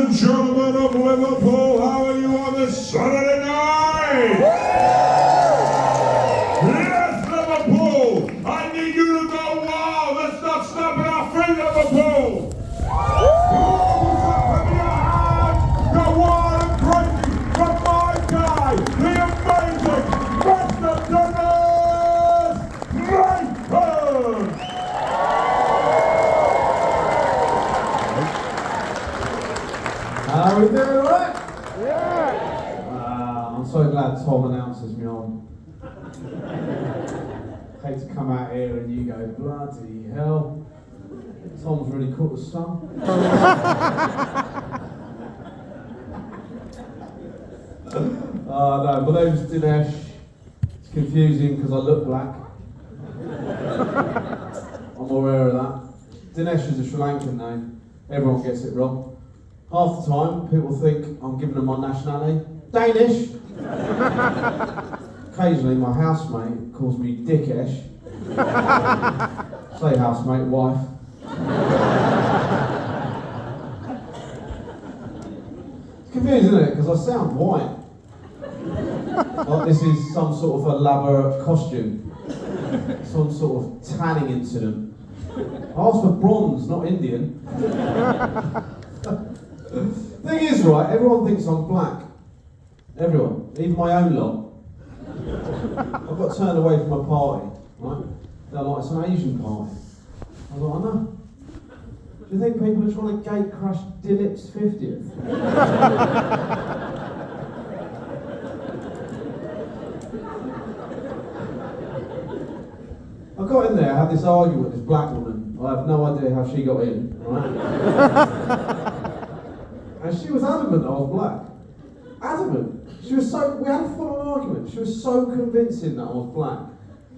and gentlemen of Liverpool, how are you on this Saturday night? Yes, Liverpool! I need you to go wild! Let's not stop at our feet, Liverpool! Who's up in your hands? Go wild and crazy from my guy, the amazing Mr. Dinesh! Right. How we doing, right? Yeah! I'm so glad Tom announces me on. Hate to come out here and you go, bloody hell. Tom's really caught the sun. No, my name's Dinesh. It's confusing because I look black. I'm aware of that. Dinesh is a Sri Lankan name. Everyone gets it wrong. Half the time, people think I'm giving them my nationality. Danish! Occasionally, my housemate calls me Dickesh. Say housemate, wife. It's confusing, isn't it? Because I sound white. Like this is some sort of elaborate costume. Some sort of tanning incident. I asked for bronze, not Indian. Thing is, right, everyone thinks I'm black. Everyone, even my own lot. I got turned away from a party, right? They're like, it's an Asian party. I was like, I know. Do you think people are trying to gate crash Dilip's 50th? I got in there, I had this argument with this black woman. I have no idea how she got in, right? And she was adamant I was black. Adamant. We had a full-on argument. She was so convincing that I was black.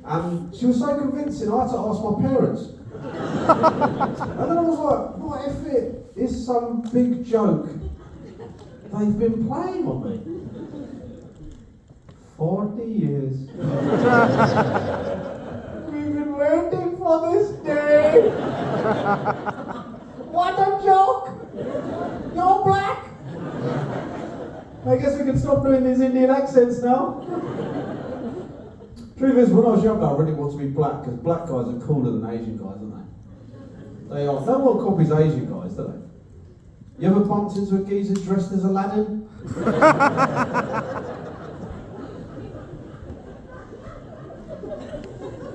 And she was so convincing I had to ask my parents. And then I was like, what if it is some big joke they've been playing on me? 40 years. We've been waiting for this day. What a joke! You're black! I guess we can stop doing these Indian accents now. Truth is, when I was younger, I really wanted to be black, because black guys are cooler than Asian guys, aren't they? They are. No one copies Asian guys, do they? You ever bumped into a geezer dressed as Aladdin?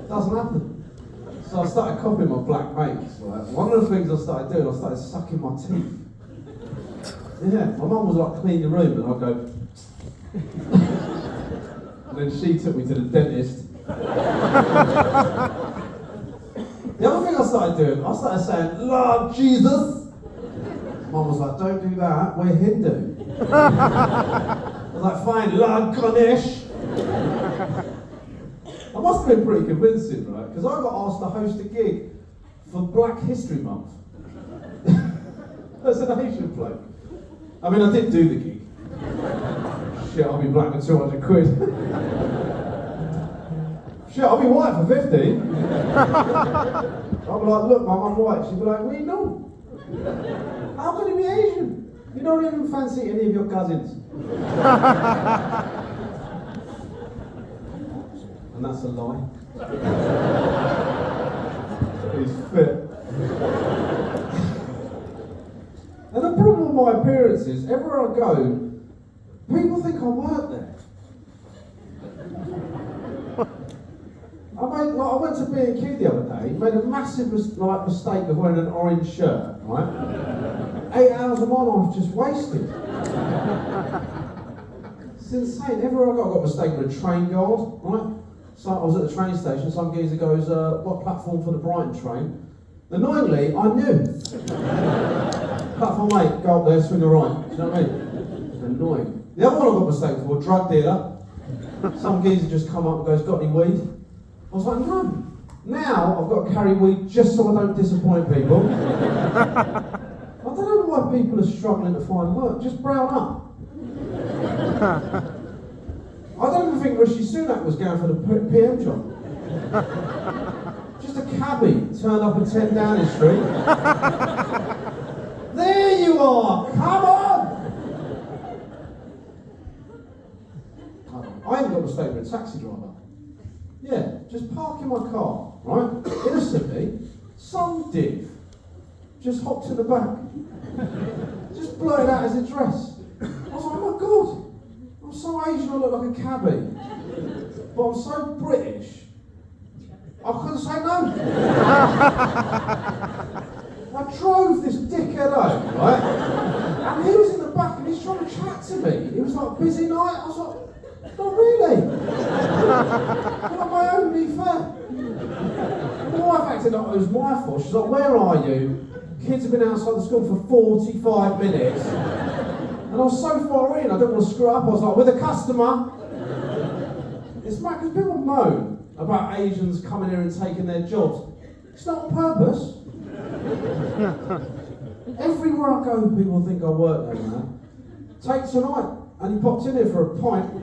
Doesn't happen. So I started copying my black mates. Right? One of the things I started doing, I started sucking my teeth. Yeah, my mum was like, clean your room, and I'd go. And then she took me to the dentist. The other thing I started doing, I started saying, Lord Jesus. Mum was like, don't do that, we're Hindu. I was like, fine, Lord Ganesh. I must have been pretty convincing, right? Because I got asked to host a gig for Black History Month. As an Asian bloke. I mean, I did do the gig. Shit, I'll be black for 200 quid. Shit, I'll be white for 50. I'll be like, look, Mum, I'm white. She'd be like, we know. How can you be Asian? You don't even fancy any of your cousins. And that's a lie. He's fit. And the problem with my appearance is, everywhere I go, people think I work there. I went to B&Q the other day, made a massive mistake of wearing an orange shirt, right? 8 hours of my life just wasted. It's insane. Everywhere I go, I got mistaken with a train guard, right? So I was at the train station, some geezer goes, what platform for the Brighton train? Annoyingly, I knew. Platform 8, go up there, swing the right. Do you know what I mean? Annoying. The other one I got mistaken for, drug dealer. Some geezer just come up and goes, got any weed? I was like, no. Now I've got to carry weed just so I don't disappoint people. I don't know why people are struggling to find work. Just brown up. I don't even think Rishi Sunak was going for the PM job. Just a cabbie turned up at 10 Downing Street. There you are! Come on! mistake with a taxi driver. Yeah, just park in my car, right? Innocently, some div just hopped in the back. Just blurted out his address. I was like, oh my God, I'm so Asian I look like a cabbie. But I'm so British, I couldn't say no. I drove this dickhead home, right? And he was in the back and he's trying to chat to me. It was like a busy night. I was like, not really. Like my only fare. My wife acted like it was my fault. She's like, where are you? Kids have been outside the school for 45 minutes. And I was so far in, I didn't want to screw up. I was like, with a customer. It's mad because people moan about Asians coming here and taking their jobs. It's not on purpose. Everywhere I go, people think I work there, man. Take tonight, and he popped in here for a pint.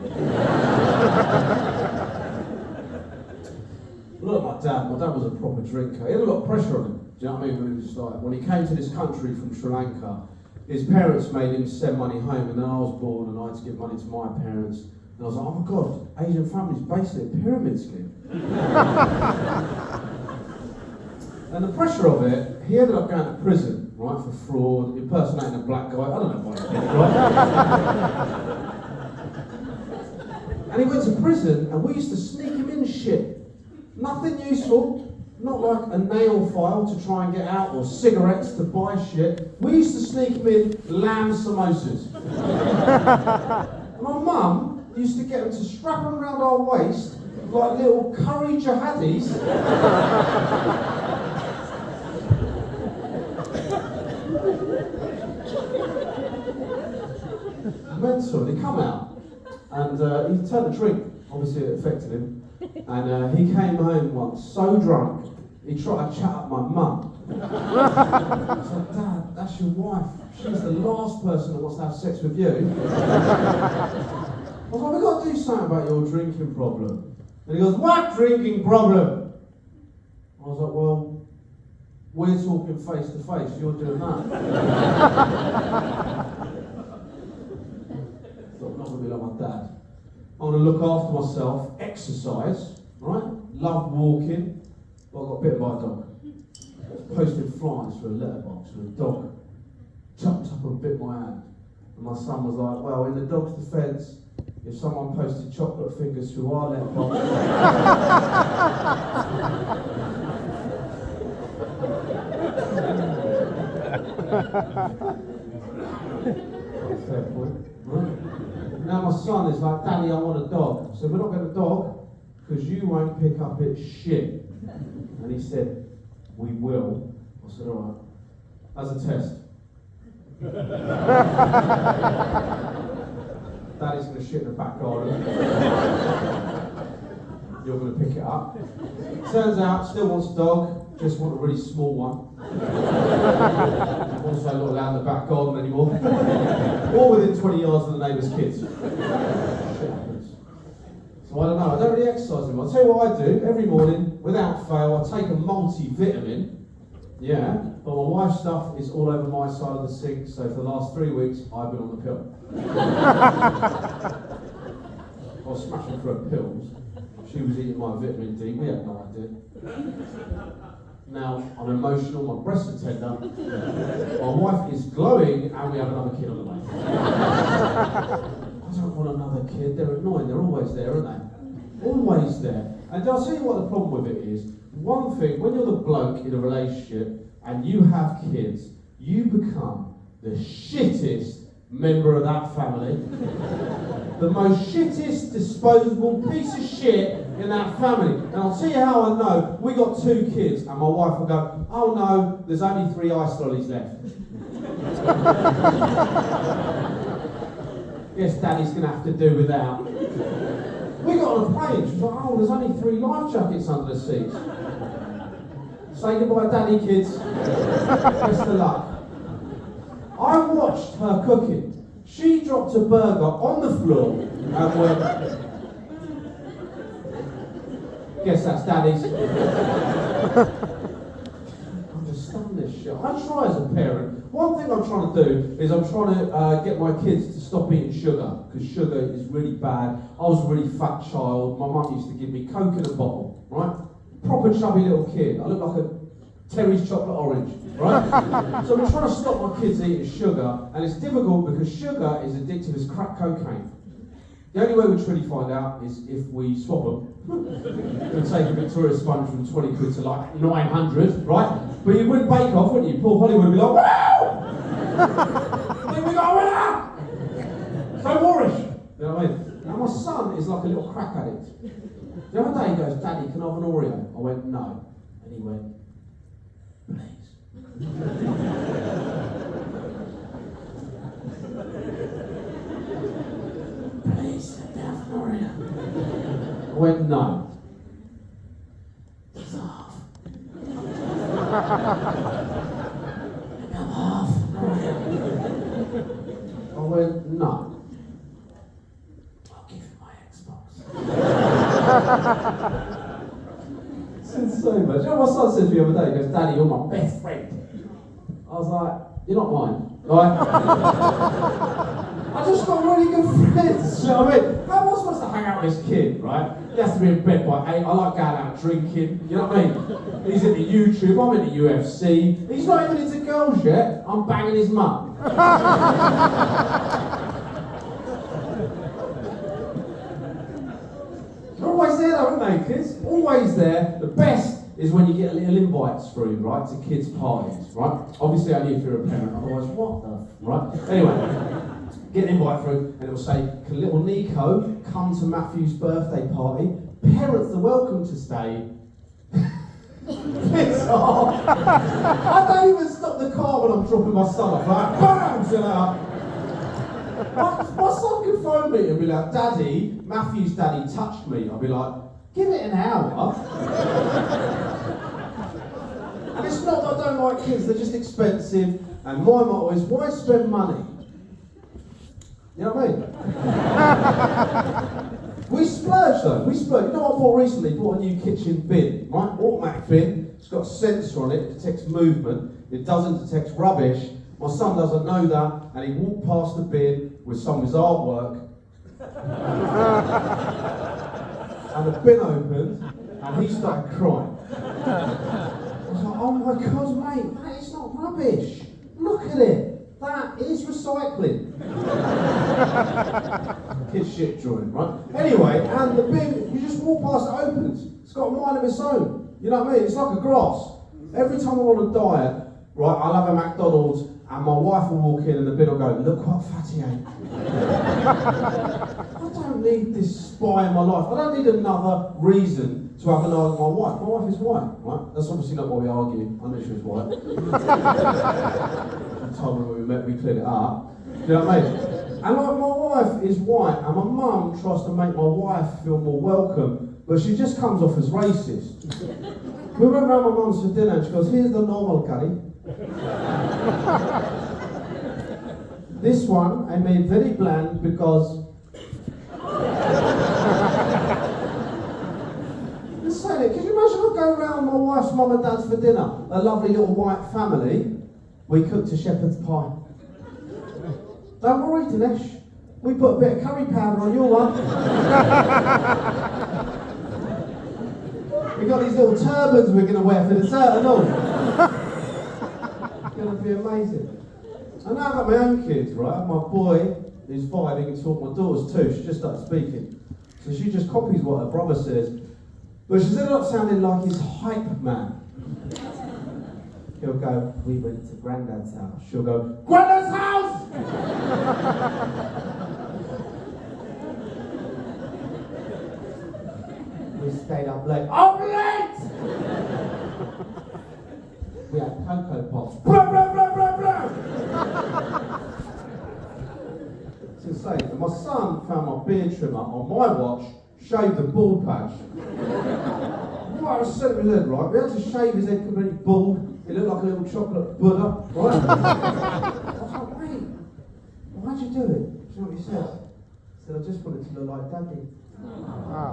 Look at my dad. My dad was a proper drinker. He had a lot of pressure on him. Do you know what I mean? When he was like, when he came to this country from Sri Lanka, his parents made him send money home, and then I was born, and I had to give money to my parents. And I was like, oh my God, Asian families basically a pyramid scheme. And the pressure of it, he ended up going to prison, right, for fraud, impersonating a black guy. I don't know why he did it, right? And he went to prison, and we used to sneak him in shit. Nothing useful, not like a nail file to try and get out, or cigarettes to buy shit. We used to sneak him in lamb samosas. And my mum used to get them to strap them around our waist like little curry jihadis. Mental. He come out and he turned the drink. Obviously it affected him. And he came home once so drunk he tried to chat up my mum. I was like, Dad, that's your wife. She's the last person that wants to have sex with you. I was like, we've got to do something about your drinking problem. And he goes, what drinking problem? I was like, well, we're talking face to face, you're doing that. So I'm not going to be like my dad. I'm going to look after myself, exercise, right? Love walking. But I got bitten by a dog. Posted flies for a letterbox and a dog jumped up and bit my hand. And my son was like, well, in the dog's defence, if someone posted chocolate fingers through our letterbox. Fair point, right? Now my son is like, Daddy, I want a dog. I said, we're not getting a dog because you won't pick up its shit. And he said, we will. I said, all right. As a test. Daddy's going to shit in the back garden. You're going to pick it up. Turns out, still wants a dog, just want a really small one. Also not allowed in the back garden anymore. Or within 20 yards of the neighbour's kids. Shit happens. So I don't know, I don't really exercise anymore. I'll tell you what I do, every morning, without fail, I take a multivitamin. Yeah, but my wife's stuff is all over my side of the sink, so for the last 3 weeks, I've been on the pill. I was smashing for her pills. She was eating my vitamin D, we had no idea. Now, I'm emotional, my breasts are tender, my wife is glowing, and we have another kid on the way. I don't want another kid, they're annoying, they're always there, aren't they? Always there. And I'll tell you what the problem with it is. One thing, when you're the bloke in a relationship and you have kids, you become the shittest member of that family. The most shittest, disposable piece of shit in that family. And I'll tell you how I know. We got 2 kids and my wife will go, oh no, there's only 3 ice lollies left. Guess Daddy's going to have to do without. We got on a plane, she was like, oh, there's only 3 life jackets under the seats. Say goodbye, Daddy, kids. Best of luck. I watched her cooking. She dropped a burger on the floor and went, guess that's Daddy's. I understand this shit. I try as a parent. One thing I'm trying to do is I'm trying to get my kids to stop eating sugar, because sugar is really bad. I was a really fat child. My mum used to give me Coke in a bottle, right? Proper chubby little kid. I look like a Terry's chocolate orange, right? So I'm trying to stop my kids eating sugar, and it's difficult because sugar is addictive as crack cocaine. The only way we truly find out is if we swap them. We'd take a Victoria sponge from 20 quid to like 900, right? But you wouldn't bake off, wouldn't you? Paul Hollywood would be like, wow! Then we got a winner! So Moorish. You know what I mean? And my son is like a little crack addict. The other day he goes, Daddy, can I have an Oreo? I went, no. And he went, please. Please, let me have an Oreo. I went, no. He's half. I'm half an Oreo. I went, no. I'll give you my Xbox. It's insane, man. Do you know what my son said to me the other day? He goes, Daddy, you're my best friend. I was like, you're not mine, right? I just got really good friends, you know what I mean? How am I supposed to hang out with this kid, right? He has to be in bed by 8. I like going out drinking, you know what I mean? He's into YouTube, I'm into UFC. He's not even into girls yet. I'm banging his mum. They're always there though, aren't they, kids? Always there. The best is when you get little invites through, right, to kids' parties, right? Obviously only if you're a parent, otherwise what the right? Anyway, get an invite through and it'll say, can little Nico come to Matthew's birthday party? Parents are welcome to stay. Piss off! I don't even stop the car when I'm dropping my son off, like, BAM! Chill out. My son could phone me and be like, Daddy, Matthew's daddy touched me. I'll be like, give it an hour. And it's not that I don't like kids, they're just expensive. And my motto is, why spend money? You know what I mean? We splurge though, we splurge. You know what I bought recently? Bought a new kitchen bin, right? Automatic bin. It's got a sensor on it, it detects movement. It doesn't detect rubbish. My son doesn't know that, and he walked past the bin with some of his artwork. And the bin opened, and he started crying. I was like, oh my God, mate, that is not rubbish. Look at it. That is recycling. Kid's shit drawing, right? Anyway, and the bin, you just walk past, it opens. It's got a mind of its own. You know what I mean? It's like a grass. Every time I'm on a diet, right, I'll have a McDonald's, and my wife will walk in and the bin will go, look what fatty ate. I don't need this spy in my life. I don't need another reason to have an argument with my wife. My wife is white, right? That's obviously not why we argue. I knew she was white. The time when we met, we cleared it up. You know what I mean? And like, my wife is white, and my mum tries to make my wife feel more welcome, but she just comes off as racist. We went round my mum's for dinner and she goes, here's the normal curry. This one I made very bland because just saying it, can you imagine I go around my wife's mum and dad's for dinner, a lovely little white family, we cooked a shepherd's pie. Don't worry, Dinesh, we put a bit of curry powder on your one. We got these little turbans we're going to wear for dessert and all. It's going to be amazing. And now I've got my own kids, right? My boy is 5, he can talk. My daughter's 2, she just started speaking. So she just copies what her brother says. But she's ended up sounding like his hype man. He'll go, we went to Grandad's house. She'll go, Grandad's house! We stayed up late. Up late! We had Cocoa Pops. Blah, blah, blah, blah, blah! It's insane. And my son found my beard trimmer on my watch, shaved the bald patch. Right, I was sitting in his head, right? We had to shave his head completely bald. He looked like a little chocolate Buddha, right? I was like, wait, why'd you do it? Do you know what he said? He said, I just wanted to look like Daddy.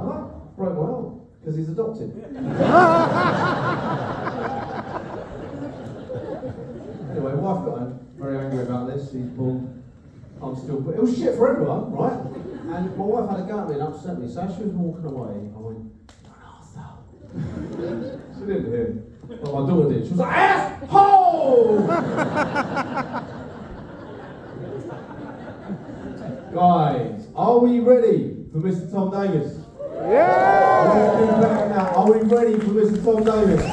What? Broke my arm, because he's adopted. Anyway, wife got home. she's bald. I'm still, but it was shit for everyone, right? And my wife had a go at me and upset me. So as she was walking away, I went, "You're an arsehole." She didn't hear it, but my daughter did. She was like, "Asshole!" Guys, are we ready for Mr. Tom Davis? Yeah! Let's do better now. Are we ready for Mr. Tom Davis?